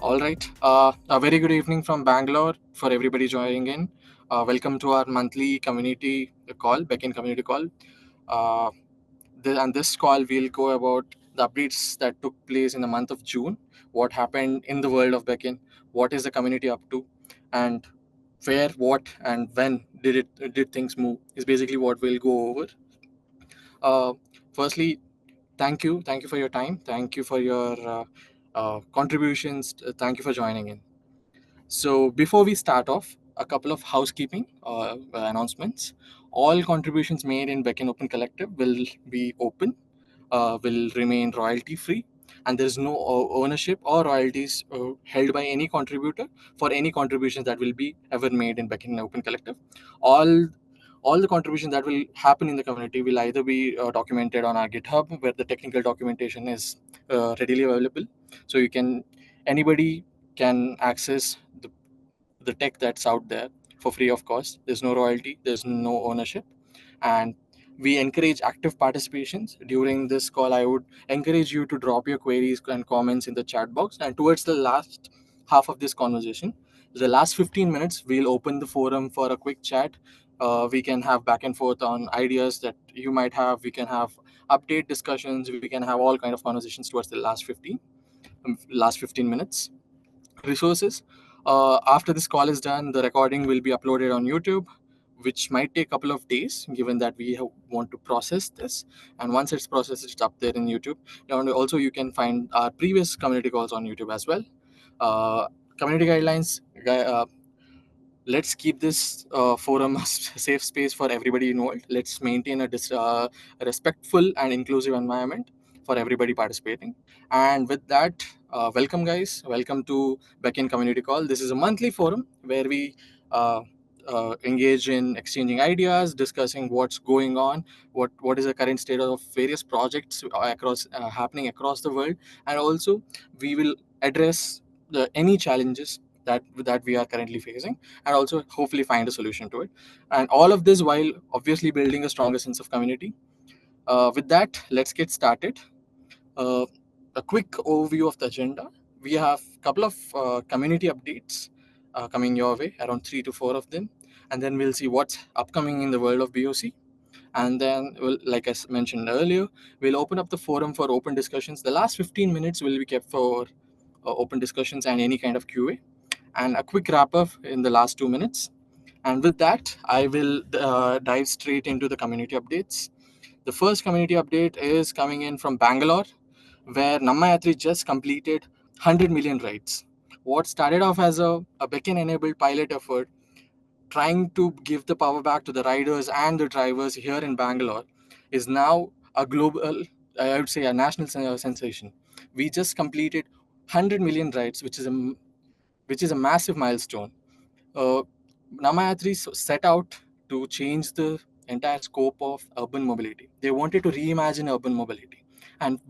All right. A very good evening from Bangalore for everybody joining in. Welcome to our monthly community call, Beckn community call. Uh, on this call, we'll go about the updates that took place in the month of June, what happened in the world of Beckn, what is the community up to, and where, what, and when did things move is basically what we'll go over. Uh, Firstly, thank you for your time, thank you for your contributions, thank you for joining in. So before we start off, a couple of housekeeping announcements. All contributions made in Beckn Open Collective will be open, will remain royalty free, and there is no ownership or royalties held by any contributor for any contributions that will be ever made in Beckn Open Collective. All the contributions that will happen in the community will either be documented on our GitHub, where the technical documentation is readily available, so anybody can access the tech that's out there for free of cost. There's no royalty, there's no ownership, and we encourage active participations. During this call, I would encourage you to drop your queries and comments in the chat box, and towards the last half of this conversation, the last 15 minutes, we'll open the forum for a quick chat. We can have back and forth on ideas that you might have. We can have update discussions. We can have all kind of conversations towards the last 15 minutes. Resources. After this call is done, the recording will be uploaded on YouTube, which might take a couple of days, given that want to process this. And once it's processed, it's up there in YouTube. And also, you can find our previous community calls on YouTube as well. Community guidelines. Let's keep this forum a safe space for everybody involved. Let's maintain a respectful and inclusive environment for everybody participating. And with that, welcome guys. Welcome to Beckn Community Call. This is a monthly forum where we engage in exchanging ideas, discussing what's going on, what is the current state of various projects across happening across the world, and also we will address any challenges that we are currently facing, and also hopefully find a solution to it. And all of this while obviously building a stronger sense of community. With that, let's get started. Uh, a quick overview of the agenda. We have a couple of community updates coming your way, around 3 to 4 of them, and then we'll see what's upcoming in the world of BOC. And then, like I mentioned earlier, we'll open up the forum for open discussions. The last 15 minutes will be kept for open discussions and any kind of QA, and a quick wrap up in the last 2 minutes. And with that, I will dive straight into the community updates. The first community update is coming in from Bangalore, where Nammayatri just completed 100 million rides. What started off as a Beckn enabled pilot effort, trying to give the power back to the riders and the drivers here in Bangalore, is now a global, I would say, a national sensation. We just completed 100 million rides, which is a massive milestone. uh, Namayatri set out to change the entire scope of urban mobility. They wanted to reimagine urban mobility. And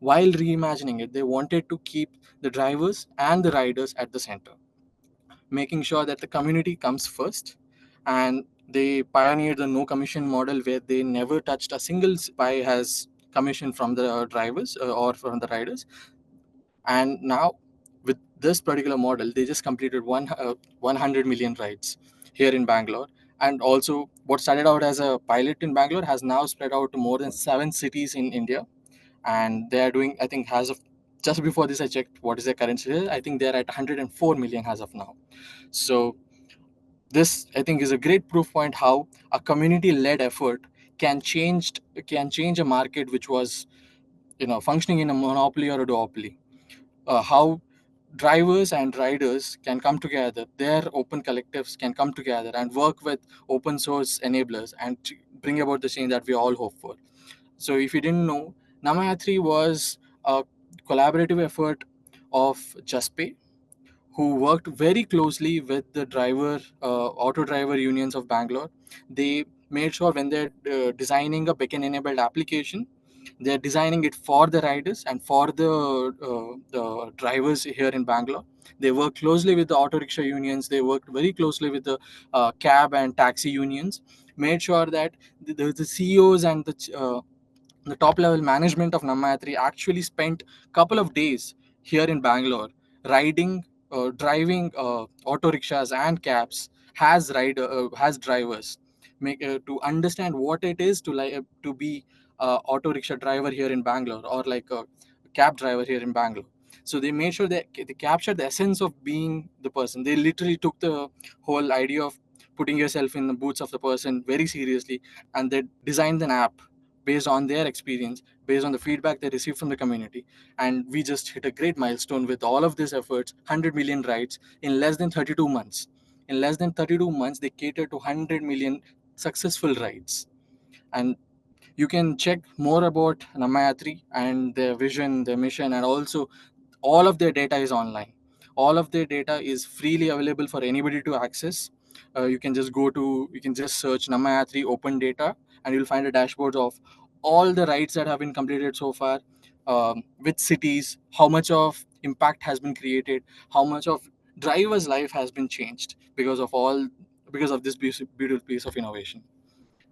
while reimagining it, they wanted to keep the drivers and the riders at the center, making sure that the community comes first. And they pioneered the no commission model, where they never touched a single pie has commission from the drivers or from the riders. And now, with this particular model, they just completed 100 million rides here in Bangalore. And also, what started out as a pilot in Bangalore has now spread out to more than 7 cities in India. And they are doing, I think, as of just before this I checked what is their current status. I think they're at 104 million as of now. So this, I think, is a great proof point how a community led effort can change a market which was functioning in a monopoly or a duopoly. How drivers and riders can come together, their open collectives can come together and work with open source enablers and bring about the change that we all hope for. So if you didn't know, Namayatri was a collaborative effort of JustPay, who worked very closely with the auto driver unions of Bangalore. They made sure when they're designing a Beckn enabled application, they're designing it for the riders and for the drivers here in Bangalore. They work closely with the auto rickshaw unions. They worked very closely with the cab and taxi unions. Made sure that the CEOs and the top level management of Namayatri actually spent a couple of days here in Bangalore, driving auto rickshaws and cabs has drivers make to understand what it is to be auto rickshaw driver here in Bangalore, or like a cab driver here in Bangalore. So they made sure that they captured the essence of being the person. They literally took the whole idea of putting yourself in the boots of the person very seriously, and they designed an app based on their experience, based on the feedback they received from the community. And we just hit a great milestone with all of these efforts: 100 million rides in less than 32 months. In less than 32 months, they catered to 100 million successful rides. And you can check more about Namayatri and their vision, their mission, and also all of their data is online. All of their data is freely available for anybody to access. You can just search Namayatri open data, and you'll find a dashboard of all the rides that have been completed so far, with cities, how much of impact has been created, how much of driver's life has been changed because of this beautiful piece of innovation.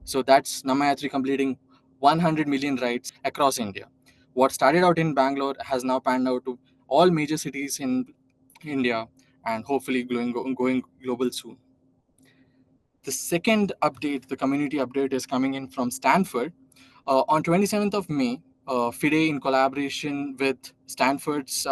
So that's Namayatri completing 100 million rides across India. What started out in Bangalore has now panned out to all major cities in India, and hopefully going global soon. The second update, the community update, is coming in from Stanford. On 27th of May, FIDE, in collaboration with Stanford's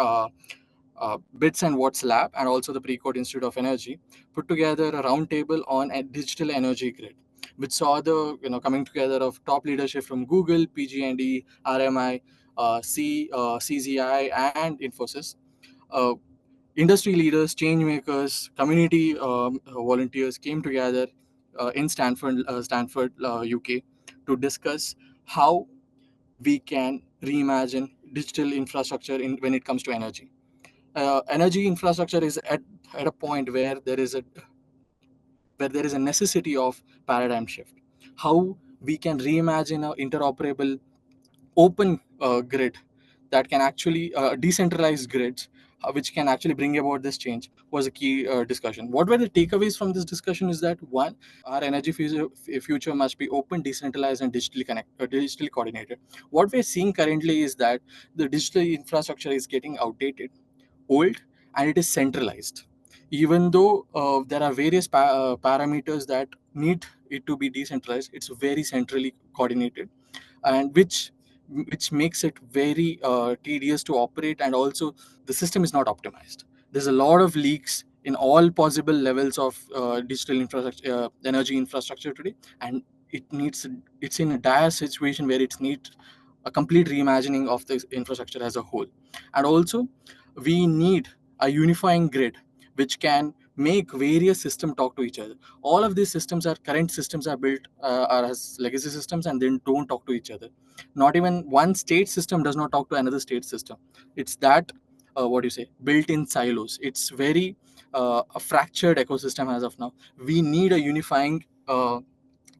BITS and Watts Lab and also the Precode Institute of Energy, put together a roundtable on a digital energy grid, which saw the coming together of top leadership from Google, PG&E, RMI, CZI, and Infosys. Uh, Industry leaders, change makers, community volunteers came together in Stanford, UK, to discuss how we can reimagine digital infrastructure when it comes to energy. Energy infrastructure is at a point where there is a necessity of paradigm shift. How we can reimagine an interoperable open grid that can actually decentralized grids, which can actually bring about this change, was a key discussion. What were the takeaways from this discussion is that, one, our energy future must be open, decentralized, and digitally coordinated. What we're seeing currently is that the digital infrastructure is getting outdated, old, and it is centralized. Even though there are various parameters that need it to be decentralized, it's very centrally coordinated, and which makes it very tedious to operate, and also the system is not optimized. There's a lot of leaks in all possible levels of digital infrastructure, energy infrastructure today, and it's in a dire situation where it needs a complete reimagining of the infrastructure as a whole. And also, we need a unifying grid which can make various systems talk to each other. All of these current systems are built are as legacy systems, and then don't talk to each other. Not even one state system does not talk to another state system. It's that what do you say, built in silos. It's very a fractured ecosystem as of now. We need a unifying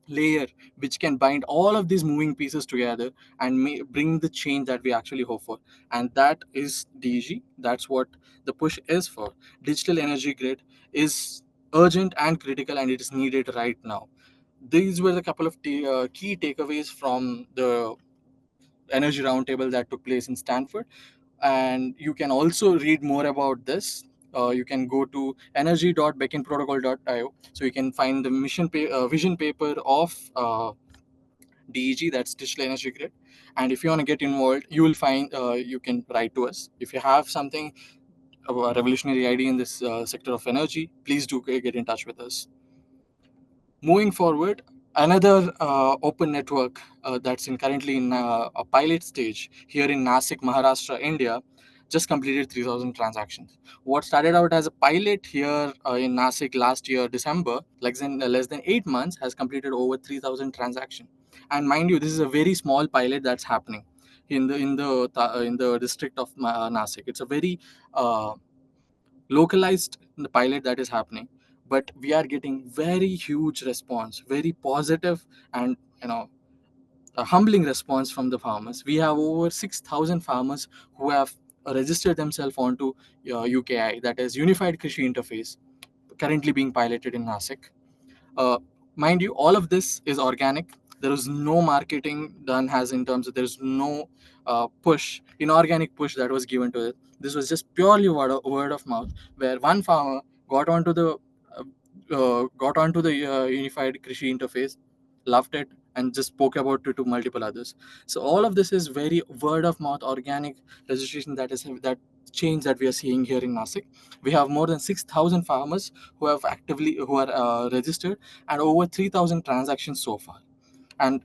layer which can bind all of these moving pieces together and bring the change that we actually hope for. And that is DG. That's what the push is for. Digital energy grid is urgent and critical, and it is needed right now. These were the couple of key takeaways from the energy roundtable that took place in Stanford. And you can also read more about this. You can go to energy.becknprotocol.io, so you can find the vision paper of DEG, that's Digital Energy Grid. And if you want to get involved, you will find you can write to us. If you have something, a revolutionary idea in this sector of energy, please do get in touch with us. Moving forward, another open network that's currently in a pilot stage here in Nasik, Maharashtra, India, just completed 3,000 transactions. What started out as a pilot here in Nasik last year, December, less than 8 months, has completed over 3,000 transactions. And mind you, this is a very small pilot that's happening in the district of Nasik. It's a very localized the pilot that is happening, but we are getting very huge response, very positive, and a humbling response from the farmers. We have over 6,000 farmers who have registered themselves onto UKI, that is Unified Krishi Interface, currently being piloted in Nasik. uh, Mind you, all of this is organic. There was no marketing done, as in terms of there's no push, inorganic push that was given to it. This was just purely word of mouth, where one farmer got onto the unified Krishi interface, loved it, and just spoke about it to multiple others. So all of this is very word of mouth, organic registration, that change that we are seeing here in Nasik. We have more than 6,000 farmers who are registered, and over 3,000 transactions so far. And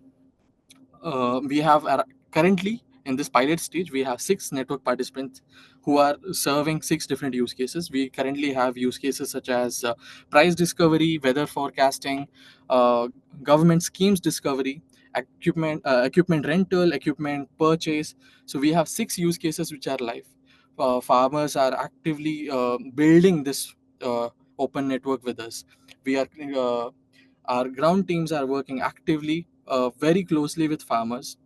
we have currently in this pilot stage, we have 6 network participants who are serving 6 different use cases. We currently have use cases such as price discovery, weather forecasting, uh, government schemes discovery, equipment rental, equipment purchase. So we have 6 use cases which are live. Farmers are actively building this open network with us. We are Our ground teams are working actively, very closely with farmers,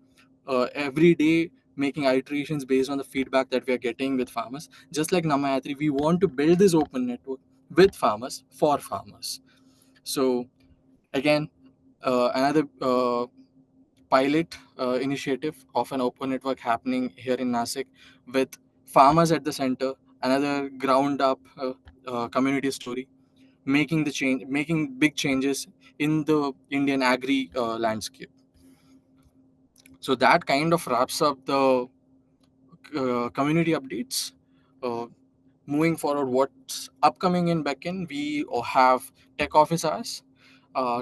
every day, making iterations based on the feedback that we are getting with farmers. Just like Namayatri, we want to build this open network with farmers for farmers. So again, another pilot initiative of an open network happening here in Nasik, with farmers at the center. Another ground up community story, making big changes in the Indian agri landscape. So that kind of wraps up the community updates. Uh, Moving forward, what's upcoming in Beckn? We have Tech Office Hours.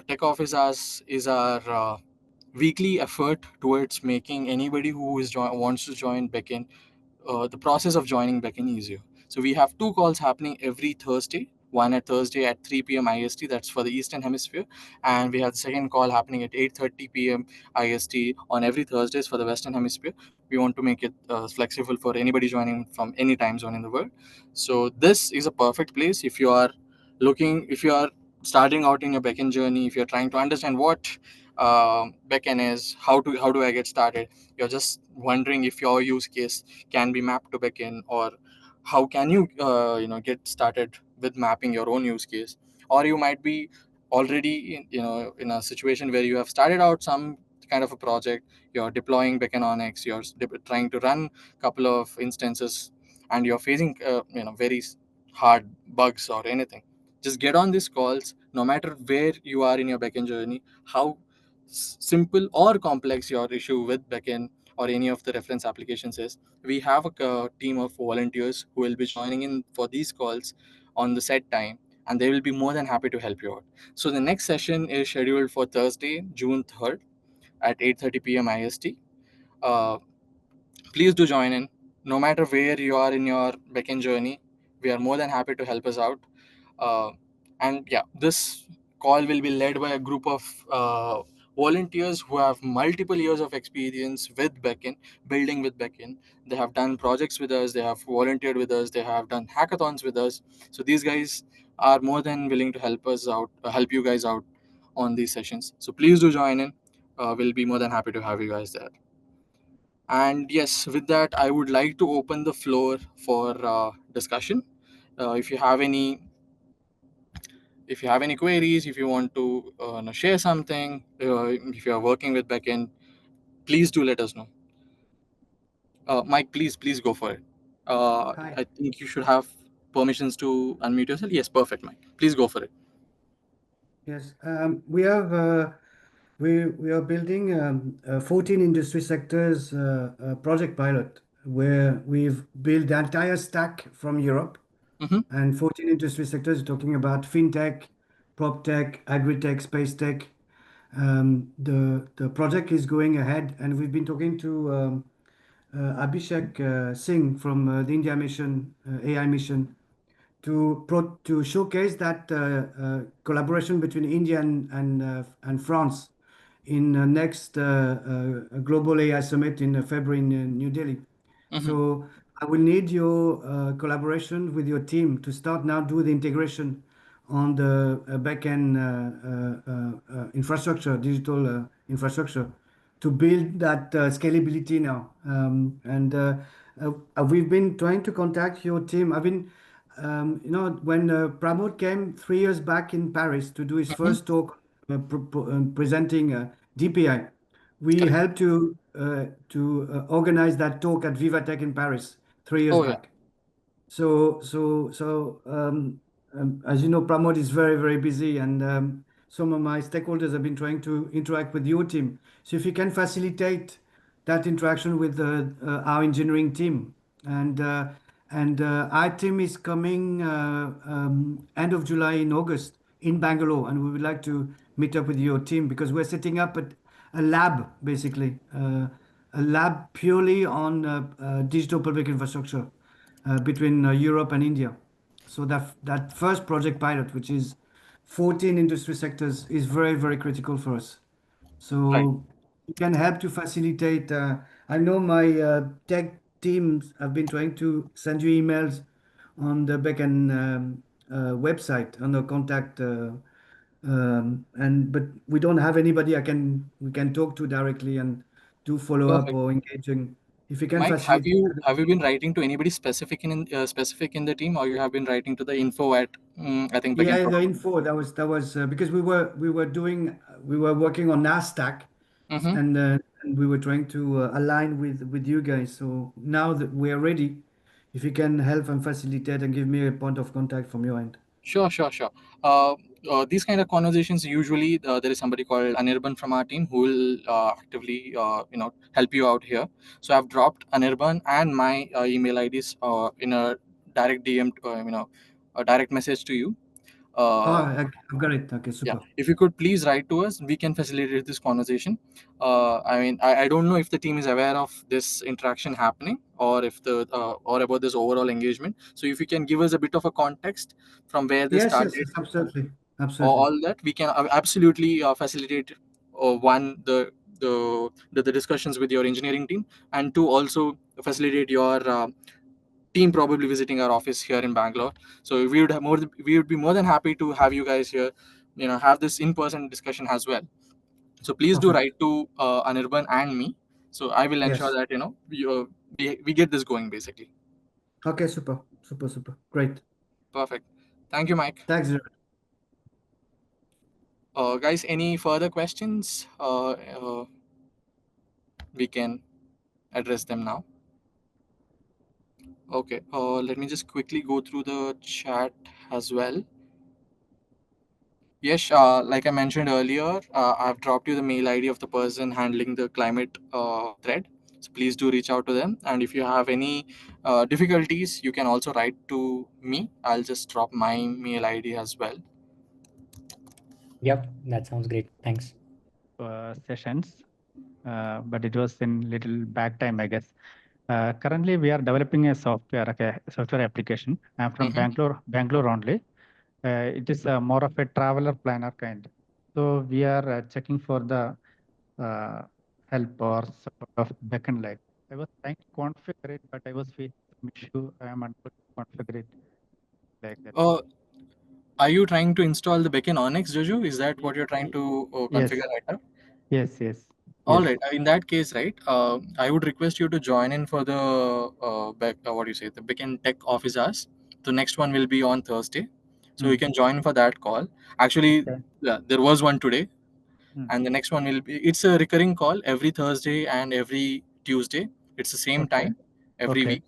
Tech Office Hours is our weekly effort towards making anybody who wants to join Beckn, the process of joining Beckn easier. So we have 2 calls happening every Thursday. One at Thursday at 3 p.m. IST, that's for the Eastern Hemisphere, and we have the second call happening at 8:30 p.m. IST on every Thursdays for the Western Hemisphere. We want to make it flexible for anybody joining from any time zone in the world. So this is a perfect place if you are starting out in your Beckn journey, if you're trying to understand what Beckn is, how do I get started. You're just wondering if your use case can be mapped to Beckn, or how can you get started with mapping your own use case. Or you might be already in a situation where you have started out some kind of a project, you're deploying Beckn on X, trying to run a couple of instances, and you're facing very hard bugs or anything. Just get on these calls, no matter where you are in your Beckn journey, how simple or complex your issue with Beckn or any of the reference applications is. We have a team of volunteers who will be joining in for these calls on the set time, and they will be more than happy to help you out. So the next session is scheduled for Thursday, June 3rd at 8:30 p.m. IST. Uh, Please do join in. No matter where you are in your backend journey, we are more than happy to help us out. Uh, and yeah, this call will be led by a group of volunteers who have multiple years of experience with Beckn, building with Beckn. They have done projects with us, they have volunteered with us, they have done hackathons with us. So these guys are more than willing to help you guys out on these sessions. So please do join in. We'll be more than happy to have you guys there. And yes, with that, I would like to open the floor for discussion. If you have any queries, if you want to share something, if you are working with backend, please do let us know. Mike, please go for it. Hi. I think you should have permissions to unmute yourself. Yes, perfect, Mike. Please go for it. Yes, we are building 14 industry sectors project pilot where we've built the entire stack from Europe Mm-hmm. and 14 industry sectors talking about fintech, prop tech, agri-tech, space tech. The project is going ahead, and we've been talking to Abhishek Singh from the India mission, AI mission, to showcase that collaboration between India and France in next global AI summit in February in New Delhi. Mm-hmm. So I will need your collaboration with your team to start now do the integration on the backend infrastructure, digital infrastructure, to build that scalability now. We've been trying to contact your team. I've been, when Pramod came 3 years back in Paris to do his Mm-hmm. first talk, presenting DPI. We Correct. helped to organize that talk at Vivatech in Paris 3 years Oh yeah. back. As you know, Pramod is very, very busy, and some of my stakeholders have been trying to interact with your team. So if you can facilitate that interaction with our engineering team, and uh, and our team is coming end of July in August in Bangalore, and we would like to meet up with your team because we're setting up a lab, basically, a lab purely on digital public infrastructure between Europe and India. So that first project pilot, which is 14 industry sectors, is very, very critical for us. Right. So you can help to facilitate. I know my tech teams have been trying to send you emails on the Beckn website on the contact, and but we don't have anybody we can talk to directly and do follow up Perfect. or engaging. If you can Mike, have facilitate you that. have you been writing to anybody specific in the team, or you have been writing to the info at I think Beckn Yeah, the Protocol? info that was because we were working on NASDAQ, Mm-hmm. and we were trying to align with you guys. So now that we are ready, if you can help and facilitate and give me a point of contact from your end. Sure, sure, sure. Uh, these kind of conversations usually there is somebody called Anirban from our team who will actively help you out here. So I've dropped Anirban and my email IDs in a direct DM, a direct message to you. Oh, Uh, I've got it. Okay, yeah, super. if you could please write to us, we can facilitate this conversation. I mean, I don't know if the team is aware of this interaction happening or if the or about this overall engagement. So if you can give us a bit of a context from where this Yes, yes, started yes, absolutely, or absolutely. all that, we can absolutely facilitate one the discussions with your engineering team, and two, also facilitate your team probably visiting our office here in Bangalore. So we would be more than happy to have you guys here, have this in-person discussion as well. So please do Perfect. write to Anirban and me. So I will ensure Yes. that we get this going basically. Okay, super, super, super. Great. Perfect. Thank you, Mike. Thanks, Jared. Guys, any further questions? We can address them now. Okay. Let me just quickly go through the chat as well. Yes, like I mentioned earlier, I've dropped you the mail ID of the person handling the climate thread. So please do reach out to them. And if you have any difficulties, you can also write to me. I'll just drop my mail ID as well. Yep, that sounds great. Thanks. Sessions, but it was in little back time, I guess. Currently, we are developing a software, okay, software application. I'm from Mm-hmm. Bangalore only. It is more of a traveler planner kind. So we are checking for the uh, help or support of backend like. I was trying to configure it, but I was facing some issue. I am unable to configure it like that. Uh, are you trying to install the Beckn Onyx, Jojo? Is that what you're trying to Yes, configure right now? yes, yes, All yes. right. In that case, right, I would request you to join in for the what do you say, the Beacon Tech office hours. The next one will be on Thursday, so you Mm, can join for that call. Actually, okay. yeah, there was one today, Mm, and the next one will be. It's a recurring call every Thursday and every Tuesday. It's the same okay. time every Okay. week.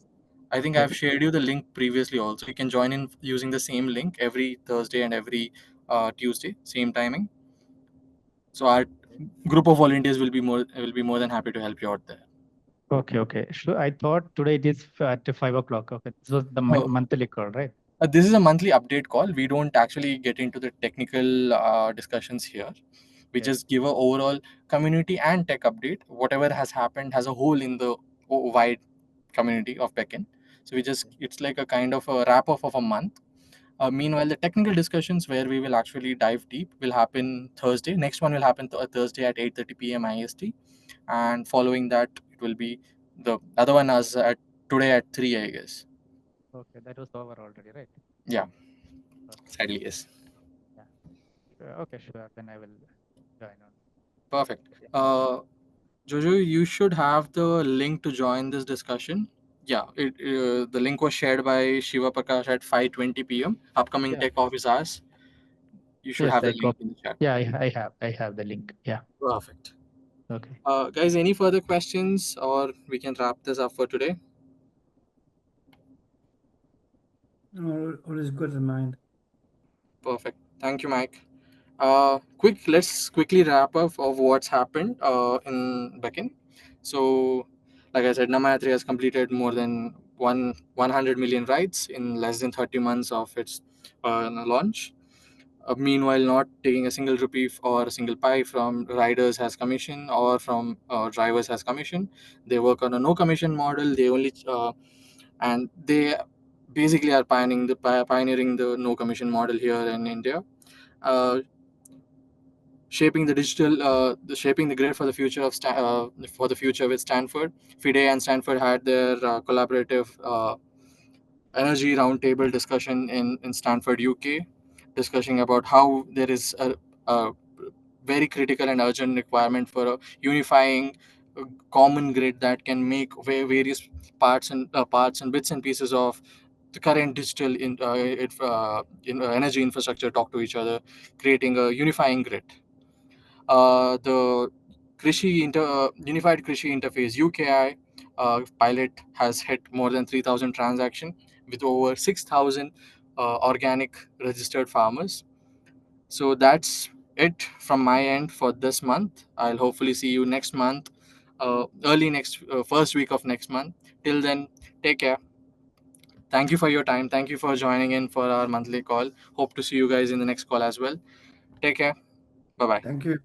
I think Okay. I've shared you the link previously. Also, you can join in using the same link every Thursday and every Tuesday, same timing. So our group of volunteers will be more than happy to help you out there. Okay, okay. Sure. I thought today it is at 5 o'clock. Okay. This was the Oh, monthly call, right? this is a monthly update call. We don't actually get into the technical discussions here. We Yes. just give a overall community and tech update, whatever has happened as a whole in the wide community of backend. So it's like a kind of a wrap up of a month. Meanwhile, the technical discussions where we will actually dive deep will happen Thursday. Next one will happen Thursday at 8:30 p.m. IST, and following that it will be the other one as at today at 3, I guess. Okay. That was over already, right? Yeah, Okay. sadly yes. Yeah. Okay, sure. Then I will join on. Perfect. Yeah. Jojo, you should have the link to join this discussion. Yeah, the link was shared by Shiva Prakash at 5:20 p.m. Upcoming Yeah. tech office hours. You should Yes, have I the link got. in the chat. Yeah, I have the link. Yeah. Perfect. Okay. Guys, any further questions, or we can wrap this up for today? All is good in mind. Perfect. Thank you, Mike. Let's quickly wrap up of what's happened in Beckn. So, like I said, Namayatri has completed more than 100 million rides in less than 30 months of its launch. Meanwhile, not taking a single rupee or a single pie from riders as commission or from drivers as commission. They work on a no commission model. They only and they basically are pioneering the no commission model here in India. Uh, shaping the grid for the future for the future with Stanford. FIDE and Stanford had their collaborative energy roundtable discussion in Stanford, UK, discussing about how there is a very critical and urgent requirement for a unifying common grid that can make various parts and bits and pieces of the current digital energy infrastructure talk to each other, creating a unifying grid. The Unified Krishi Interface UKI pilot has hit more than 3,000 transactions with over 6,000 organic registered farmers. So that's it from my end for this month. I'll hopefully see you next month, early next first week of next month. Till then, take care. Thank you for your time. Thank you for joining in for our monthly call. Hope to see you guys in the next call as well. Take care. Bye bye. Thank you.